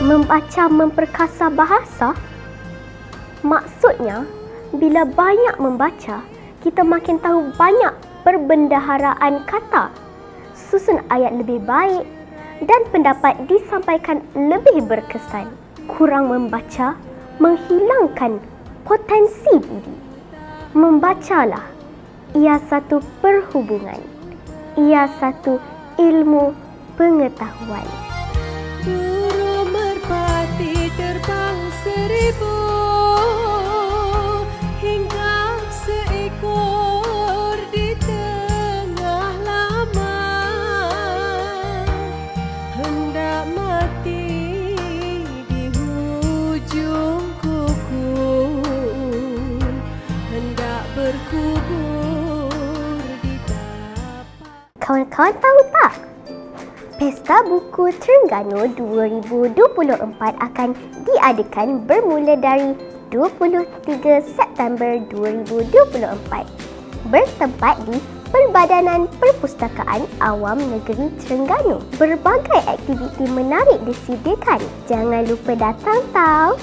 Membaca memperkasa bahasa? Maksudnya, bila banyak membaca, kita makin tahu banyak perbendaharaan kata, susun ayat lebih baik dan pendapat disampaikan lebih berkesan. Kurang membaca menghilangkan potensi diri. Membacalah, ia satu perhubungan. Ia satu ilmu pengetahuan. Burung merpati terbang 1000 hingga seekor di tengah laman hendak mati di hujung kuku, hendak berkubur di tapak. Kawan-kawan tahu tak? Pesta Buku Terengganu 2024 akan diadakan bermula dari 23 September 2024 bertempat di Perbadanan Perpustakaan Awam Negeri Terengganu. Berbagai aktiviti menarik disediakan. Jangan lupa datang tau!